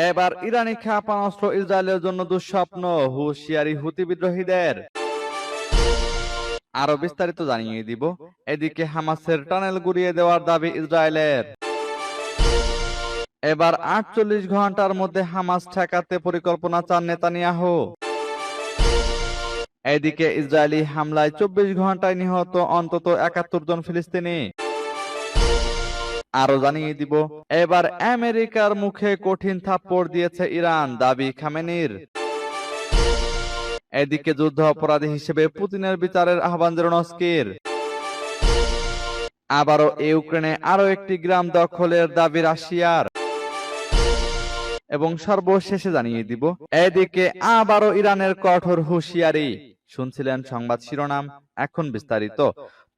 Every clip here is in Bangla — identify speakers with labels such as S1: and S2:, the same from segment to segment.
S1: এবার ইরানি ক্ষেপণাস্ত্র ইসরায়েলের জন্য দুঃস্বপ্ন, হুঁশিয়ারি হুতি বিদ্রোহীদের। আরো বিস্তারিত জানিয়ে দিব। এদিকে হামাসের টানেল গুড়িয়ে দেওয়ার দাবি ইসরায়েলের। এবার ৪৮ ঘন্টার মধ্যে হামাস ঠেকাতে পরিকল্পনা চান নেতানিয়াহু। এদিকে ইসরায়েলি হামলায় ২৪ ঘন্টায় নিহত অন্তত ৭১ জন ফিলিস্তিনি। আরো জানিয়ে দিব, এবার আমেরিকার মুখে কঠিন থাপ্পড় দিয়েছে ইরান, দাবি খামেনির। এদিকে যুদ্ধ অপরাধী হিসেবে পুতিনের বিচারের আহ্বান জেলেনস্কির। আবারও ইউক্রেনে আরো একটি গ্রাম দখলের দাবি রাশিয়ার। এবং সর্বশেষে জানিয়ে দিব, এদিকে আবারও ইরানের কঠোর হুঁশিয়ারি। শুনছিলেন সংবাদ শিরোনাম, এখন বিস্তারিত।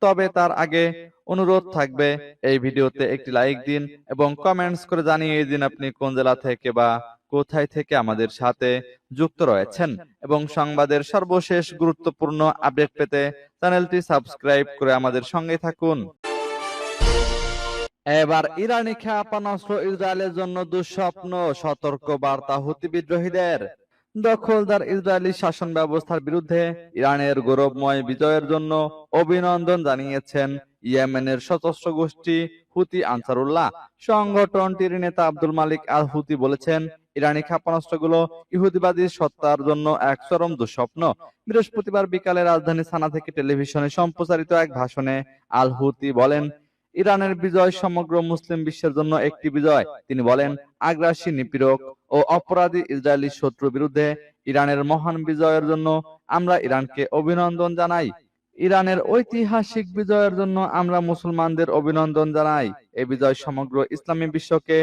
S1: তবে তার আগে অনুরোধ থাকবে, এই ভিডিওতে একটি লাইক দিন এবং কমেন্টস করে জানিয়ে দিন আপনি কোন জেলা থেকে বা কোথায় থেকে আমাদের সাথে যুক্ত রয়েছেন। এবং সংবাদের সর্বশেষ গুরুত্বপূর্ণ আপডেট পেতে চ্যানেলটি সাবস্ক্রাইব করে আমাদের সঙ্গে থাকুন। এবার ইরানি ক্ষেপণাস্ত্র ইসরায়েলের জন্য দুঃস্বপ্ন, সতর্ক বার্তা হুতি বিদ্রোহীদের। দখলদার ইসরায়েলি শাসন ব্যবস্থার বিরুদ্ধে ইরানের গৌরবময় বিজয়ের জন্য অভিনন্দন জানিয়েছেন ইয়েমেনের সশস্ত্র গোষ্ঠী হুতি আনসারুল্লাহ। সংগঠনটির নেতা আব্দুল মালিক আল হুতি বলেছেন, ইরানি ক্ষেপণাস্ত্রগুলো ইহুদিবাদী সত্তার জন্য এক চরম দুঃস্বপ্ন। বৃহস্পতিবার বিকালে রাজধানী সানা থেকে টেলিভিশনে সম্প্রচারিত এক ভাষণে আল হুতি বলেন, ইরানের বিজয় সমগ্র মুসলিম বিশ্বের জন্য একটি বিজয়। তিনি বলেন, আগ্রাসী, নিপীড়ক ও অপরাধী ইসরায়েলি শত্রুর বিরুদ্ধে ইরানের মহান বিজয়ের জন্য আমরা ইরানকে অভিনন্দন জানাই। ইরানের ঐতিহাসিক বিজয়ের জন্য আমরা মুসলমানদের অভিনন্দন জানাই। এই বিজয় সমগ্র ইসলামী বিশ্বকে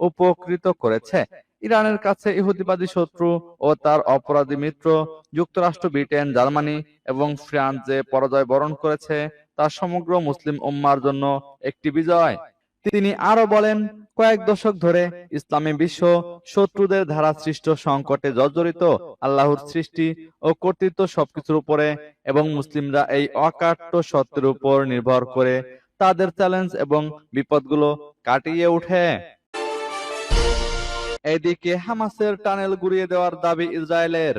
S1: উপকৃত করেছে। ইরানের কাছে ইহুদিবাদী শত্রু ও তার অপরাধী মিত্র যুক্তরাষ্ট্র, ব্রিটেন, জার্মানি এবং ফ্রান্স যে পরাজয় বরণ করেছে তা সমগ্র মুসলিম উম্মার জন্য একটি বিজয়। তিনি আরো বলেন, কয়েক দশক ধরে ইসলামী বিশ্ব শত্রুদের দ্বারা সৃষ্ট সংকটে জর্জরিত। আল্লাহর সৃষ্টি ও কর্তৃত্ব সবকিছুর উপরে এবং মুসলিমরা এই অকাট্য সত্যের উপর নির্ভর করে তাদের চ্যালেঞ্জ এবং বিপদগুলো কাটিয়ে ওঠে। এদিকে হামাসের টানেল গুড়িয়ে দেওয়ার দাবি ইসরায়েলের।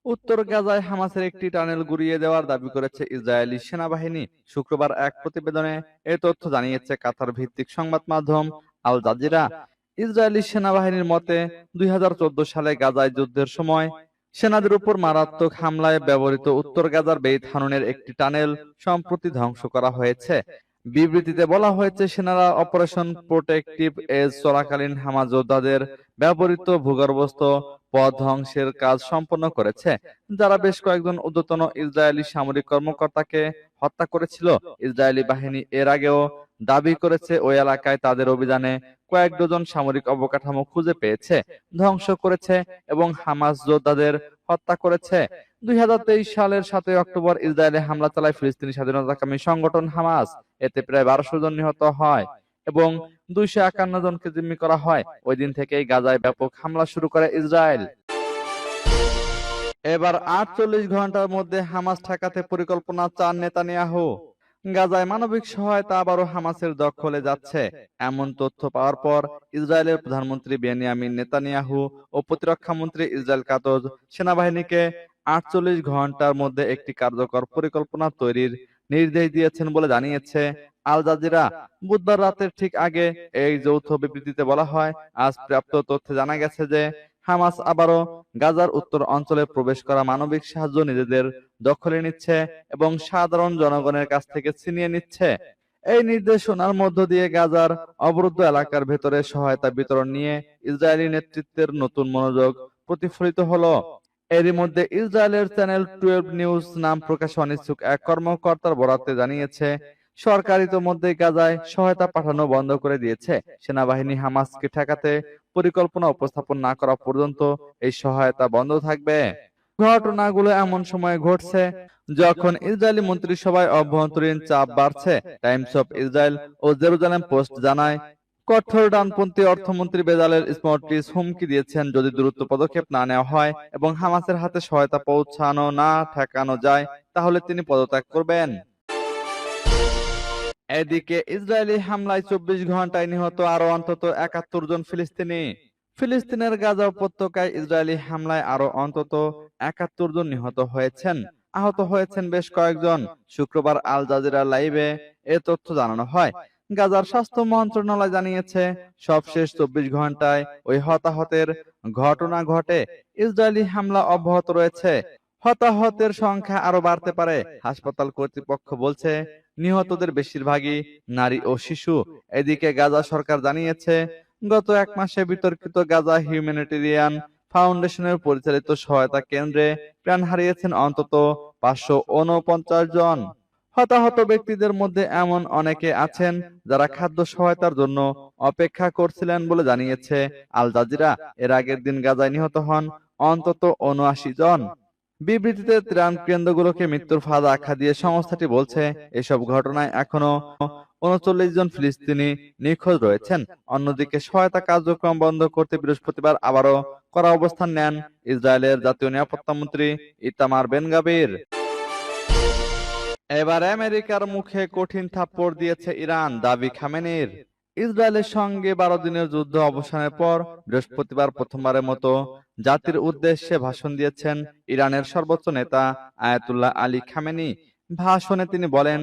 S1: উত্তর গাজায় হামাসের একটি টানেল গুড়িয়ে দেওয়ার দাবি করেছে ইসরায়েলি সেনাবাহিনী। শুক্রবার এক প্রতিবেদনে এ তথ্য জানিয়েছে কাতার ভিত্তিক সংবাদ মাধ্যম আল জাজিরা। ইসরায়েলি সেনাবাহিনীর মতে ২০১৪ সালে গাজায় যুদ্ধের সময় সেনাদের উপর মারাত্মক হামলায় ব্যবহৃত উত্তর গাজার বেইত হানুনের একটি টানেল সম্প্রতি ধ্বংস করা হয়েছে। বিবৃতিতে বলা হয়েছে, সেনারা অপারেশন প্রোটেক্টিভ এজ চলাকালীন হামাস যোদ্ধাদের ব্যবহৃত ভূগর্ভস্থ পথ ধ্বংসের কাজ সম্পন্ন করেছে, যারা বেশ কয়েকজন ঊর্ধ্বতন ইসরায়েলি সামরিক কর্মকর্তাকে হত্যা করেছিল। ইসরায়েলি বাহিনী এর আগেও দাবি করেছে ওই এলাকায় তাদের অভিযানে কয়েক ডজন সামরিক অবকাঠামো খুঁজে পেয়েছে, ধ্বংস করেছে এবং হামাস যোদ্ধাদের হত্যা করেছে। ২০২৩ সালের ৭ অক্টোবর ইসরায়েলে হামলা চালায় ফিলিস্তিনি স্বাধীনতাকামী সংগঠন হামাস। এতে প্রায় ১২০০ জন নিহত হয় এবং ২৫১ জনকে জিম্মি করা হয়। ওই দিন থেকেই গাজায় ব্যাপক হামলা শুরু করে ইসরায়েল। এবার ৪৮ ঘন্টার মধ্যে হামাস ঠেকাতে পরিকল্পনা চান নেতানিয়াহু। গাজায় মানবিক সহায়তা আবারও হামাসের দখলে যাচ্ছে, এমন তথ্য পাওয়ার পর ইসরায়েলের প্রধানমন্ত্রী বেনিয়ামিন নেতানিয়াহু ও প্রতিরক্ষা মন্ত্রী ইসরায়েল কাতজ সেনাবাহিনীকে ৪৮ ঘন্টার মধ্যে একটি কার্যকর পরিকল্পনা তৈরির নির্দেশ দিয়েছেন বলে জানিয়েছে আল জাজিরা। বুধবার রাতের ঠিক আগে এই যৌথ বিবৃতিতে বলা হয়, আজ প্রাপ্ত তথ্যে জানা গেছে যে হামাস আবারও গাজার উত্তর অঞ্চলে প্রবেশ করা মানবিক সাহায্য নিজেদের দখলে নিচ্ছে এবং সাধারণ জনগণের কাছ থেকে ছিনিয়ে নিচ্ছে। এই নির্দেশনার মধ্য দিয়ে গাজার অবরুদ্ধ এলাকার ভেতরে সহায়তা বিতরণ নিয়ে ইসরায়েলি নেতৃত্বের নতুন মনোযোগ প্রতিফলিত হলো। এরই মধ্যে ইসরায়েলের চ্যানেল 12 নিউজ নাম প্রকাশে অনিচ্ছুক এক কর্মকর্তার বরাতে জানিয়েছে, সরকার ইতোমধ্যেই গাজায় সহায়তা পাঠানো বন্ধ করে দিয়েছে। সেনাবাহিনী হামাসকে ঠেকাতে পরিকল্পনা উপস্থাপন না করা পর্যন্ত এই সহায়তা বন্ধ থাকবে। ঘটনাগুলো এমন সময় ঘটছে যখন ইসরায়েলি মন্ত্রিসভায় অভ্যন্তরীণ চাপ বাড়ছে। টাইমস অফ ইসরায়েল ও জেরুজালেম পোস্ট জানায়, কঠোর ডানপন্থী অর্থমন্ত্রী বেজালেল স্মোট্রিচ হুমকি দিয়েছেন, যদি দ্রুত পদক্ষেপ না নেওয়া হয় এবং হামাসের হাতে সহায়তা পৌঁছানো না ঠেকানো যায় তাহলে তিনি পদত্যাগ করবেন। এদিকে ইসরায়েলি হামলায় ২৪ ঘন্টায় নিহত আরো অন্তত ৭১ জন ফিলিস্তিনি। ফিলিস্তিনের গাজা উপত্যকায় ইসরায়েলি হামলায় আরো অন্তত ৭১ জন নিহত হয়েছেন, আহত হয়েছেন বেশ কয়েকজন। শুক্রবার আল জাজিরা লাইভে এ তথ্য জানানো হয়। গাজার স্বাস্থ্য মন্ত্রণালয় জানিয়েছে, সবশেষ ২৪ ঘন্টায় ওই হতাহতের ঘটনা ঘটে। ইসরায়েলি হামলা অব্যাহত রয়েছে, হতাহতের সংখ্যা আরো বাড়তে পারে। হাসপাতাল কর্তৃপক্ষ বলছে, নিহতদের বেশিরভাগই নারী ও শিশু। এদিকে গাজা সরকার জানিয়েছে, গত ১ মাসে বিতর্কিত গাজা হিউম্যানিটেরিয়ান ফাউন্ডেশনের পরিচালিত সহায়তা কেন্দ্রে প্রাণ হারিয়েছেন অন্তত ৫৪৯ জন। হতাহত ব্যক্তিদের মধ্যে এমন অনেকে আছেন যারা খাদ্য সহায়তার জন্য অপেক্ষা করছিলেন বলে জানিয়েছে আল জাজিরা। এর আগের দিন গাজায় নিহত হন অন্তত ৭৯ জন। বিবৃতিতে ত্রাণ কেন্দ্রগুলোকে মৃত্যুর ফাঁদ আখ্যা দিয়ে সংস্থাটি বলছে, এসব ঘটনায় এখনো ৩৯ জন ফিলিস্তিনি নিখোঁজ রয়েছেন। অন্যদিকে সহায়তা কার্যক্রম বন্ধ করতে বৃহস্পতিবার আবারও কড়া অবস্থান নেন ইসরায়েলের জাতীয় নিরাপত্তা মন্ত্রী ইতামার বেন গাভির। এবার আমেরিকার মুখে কঠিন থাপ্পড় দিয়েছে ইরান, দাবি খামেনির। ইসরায়েলের সঙ্গে ১২ দিনের যুদ্ধ অবসানের পর বৃহস্পতিবার প্রথমবারের মতো জাতির উদ্দেশ্যে ভাষণ দিয়েছেন ইরানের সর্বোচ্চ নেতা আয়াতুল্লাহ আলী খামেনি। ভাষণে তিনি বলেন,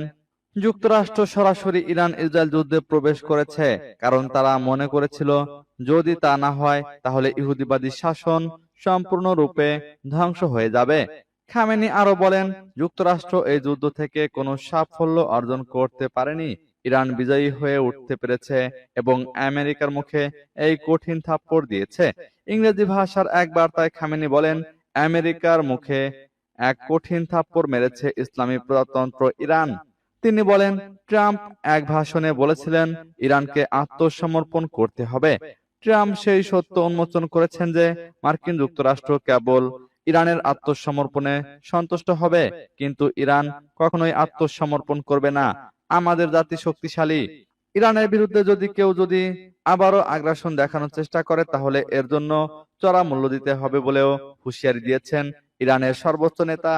S1: যুক্তরাষ্ট্র সরাসরি ইরান ইসরায়েল যুদ্ধে প্রবেশ করেছে কারণ তারা মনে করেছিল যদি তা না হয় তাহলে ইহুদিবাদী শাসন সম্পূর্ণরূপে ধ্বংস হয়ে যাবে। খামেনি আরো বলেন, যুক্তরাষ্ট্র এই যুদ্ধ থেকে কোনো সাফল্য অর্জন করতে পারেনি। ইরান বিজয়ী হয়ে উঠতে পেরেছে এবং আমেরিকার মুখে এই কঠিন থাপ্পড় দিয়েছে। ইংরেজি ভাষার এক বার্তায় খামেনি বলেন, আমেরিকার মুখে এক কঠিন থাপ্পড় মেরেছে ইসলামী প্রজাতন্ত্র ইরান। তিনি বলেন, ট্রাম্প এক ভাষণে বলেছিলেন ইরানকে আত্মসমর্পণ করতে হবে। ট্রাম্প সেই সত্য উন্মোচন করেছেন যে মার্কিন যুক্তরাষ্ট্র কেবল ইরানের আত্মসমর্পণে সন্তুষ্ট হবে, কিন্তু ইরান কখনোই আত্মসমর্পণ করবে না। আমাদের জাতি শক্তিশালী। ইরানের বিরুদ্ধে কেউ যদি আবারও আগ্রাসন দেখানোর চেষ্টা করে তাহলে এর জন্য চড়া মূল্য দিতে হবে বলেও হুঁশিয়ারি দিয়েছেন ইরানের সর্বোচ্চ নেতা।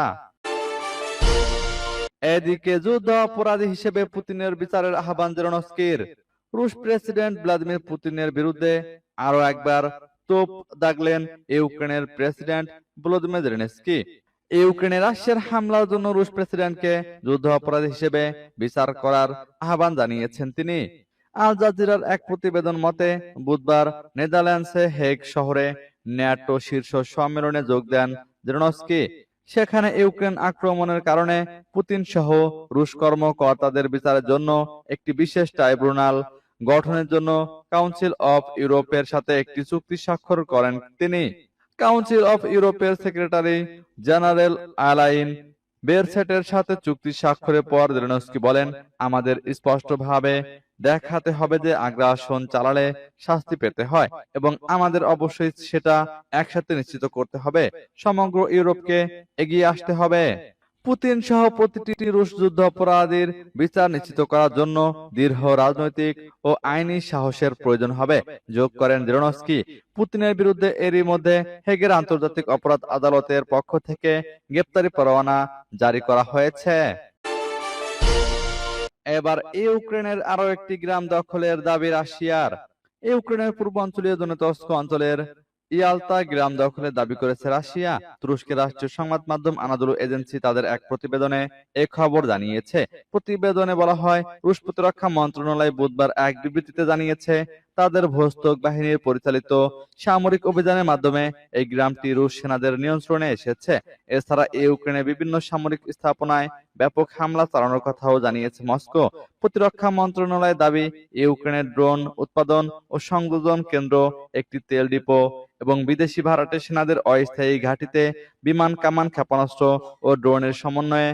S1: এদিকে যুদ্ধ অপরাধী হিসেবে পুতিনের বিচারের আহ্বান জেলেনস্কির। রুশ প্রেসিডেন্ট ভ্লাদিমির পুতিনের বিরুদ্ধে আরো একবার তোপ দাগলেন ইউক্রেনের প্রেসিডেন্ট ভলোদিমির জেলেনস্কি। ইউক্রেনে রাশিয়ার হামলার জন্য রুশ প্রেসিডেন্টকে যুদ্ধ অপরাধী হিসেবে বিচার করার আহ্বান জানিয়েছেন তিনি। আল জাজিরার এক প্রতিবেদন মতে, বুধবার নেদারল্যান্ডসে হেগ শহরে ন্যাটো শীর্ষ সম্মেলনে যোগ দেন জেলেনস্কি। সেখানে ইউক্রেন আক্রমণের কারণে পুতিন সহ রুশ কর্মকর্তাদের বিচারের জন্য একটি বিশেষ ট্রাইব্যুনাল গঠনের জন্য কাউন্সিল অফ ইউরোপের সাথে একটি চুক্তি স্বাক্ষর করেন তিনি। কাউন্সিল অফ ইউরোপের সেক্রেটারি জেনারেল আলাইন বেরসেটের সাথে চুক্তি স্বাক্ষরের পর জেলেনস্কি বলেন, আমাদের স্পষ্টভাবে দেখাতে হবে যে আগ্রাসন চালালে শাস্তি পেতে হয় এবং আমাদের অবশ্যই সেটা একসাথে নিশ্চিত করতে হবে। সমগ্র ইউরোপকে এগিয়ে আসতে হবে। পুতিন সহ প্রতিটি রুশ যুদ্ধাপরাধীর বিচার নিশ্চিত করার জন্য দৃঢ় রাজনৈতিক ও আইনি সাহসের প্রয়োজন হবে, যোগ করেন জেলেনস্কি। পুতিনের বিরুদ্ধে এরই মধ্যে হেগের আন্তর্জাতিক অপরাধ আদালতের পক্ষ থেকে গ্রেপ্তারি পরোয়ানা জারি করা হয়েছে। এবার ইউক্রেনের আরো একটি গ্রাম দখলের দাবি রাশিয়ার। ইউক্রেনের পূর্বাঞ্চলীয় দনেতস্ক অঞ্চলের ইয়ালতা গ্রাম দখলের দাবি করেছে রাশিয়া। তুরস্কের রাষ্ট্রীয় সংবাদ মাধ্যম আনাদোলু এজেন্সি তাদের এক প্রতিবেদনে এই খবর জানিয়েছে। প্রতিবেদনে বলা হয়, রুশ প্রতিরক্ষা মন্ত্রণালয় বুধবার এক বিবৃতিতে জানিয়েছে, তাদের ভোস্তক বাহিনীর পরিচালিত সামরিক অভিযানের মাধ্যমে এই গ্রামটি রুশ সেনাদের নিয়ন্ত্রণে এসেছে। এছাড়া ইউক্রেনের বিভিন্ন সামরিক স্থাপনায় ব্যাপক হামলা চালানোর কথাও জানিয়েছে মস্কো। প্রতিরক্ষা মন্ত্রণালয়ের দাবি, ইউক্রেনের ড্রোন উৎপাদন ও সংযোজন কেন্দ্র, একটি তেল ডিপো এবং বিদেশি ভাড়াটে সেনাদের অস্থায়ী ঘাঁটিতে বিমান, কামান, ক্ষেপণাস্ত্র ও ড্রোনের সমন্বয়ে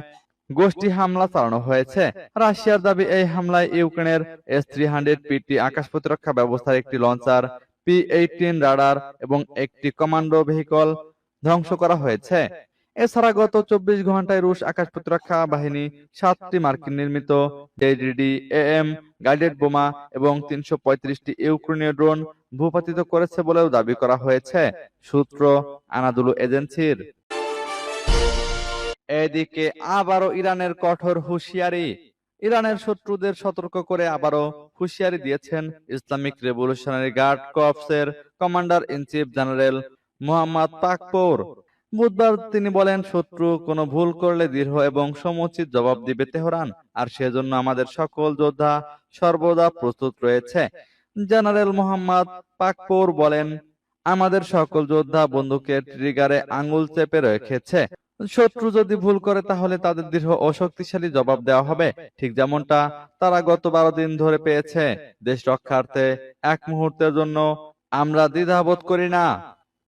S1: গোষ্ঠী হামলা চালানো হয়েছে। রাশিয়ার দাবি, এই হামলায় ইউক্রেনের S-300 আকাশ প্রতিরক্ষা ব্যবস্থার একটি লঞ্চার, P-18 রাডার এবং একটি কমান্ডো ভেহিকল ধ্বংস করা হয়েছে। এছাড়া গত ২৪ ঘন্টায় রুশ আকাশ প্রতিরক্ষা বাহিনী ৭টি মার্কিন নির্মিত JDAM গাইডেড বোমা এবং ৩৩৫টি ইউক্রেনীয় ড্রোন ভূপাতিত করেছে বলেও দাবি করা হয়েছে, সূত্র আনাদোলু এজেন্সির। এদিকে আবারও ইরানের কঠোর হুঁশিয়ারি। ইরানের শত্রুদের সতর্ক করে আবারও হুঁশিয়ারি দিয়েছেন ইসলামিক রেভলিউশনারি গার্ড কর্পসের commander in chief general Mohammad Pakpour. বুধবার তিনি বলেন, শত্রু কোনো ভুল করলে দৃঢ় এবং সমুচিত জবাব দিবে তেহরান, আর সেজন্য আমাদের সকল যোদ্ধা সর্বদা প্রস্তুত রয়েছে। জেনারেল মোহাম্মদ পাকপোর বলেন, আমাদের সকল যোদ্ধা বন্দুকের ট্রিগারে আঙুল চেপে রেখেছে। শত্রু যদি ভুল করে তাহলে তাদের দৃঢ় ও শক্তিশালী জবাব দেওয়া হবে, ঠিক যেমনটা তারা গত 12 দিন ধরে পেয়েছে। দেশ রক্ষার্থে এক মুহূর্তের জন্য আমরা দ্বিধাবোধ করি না।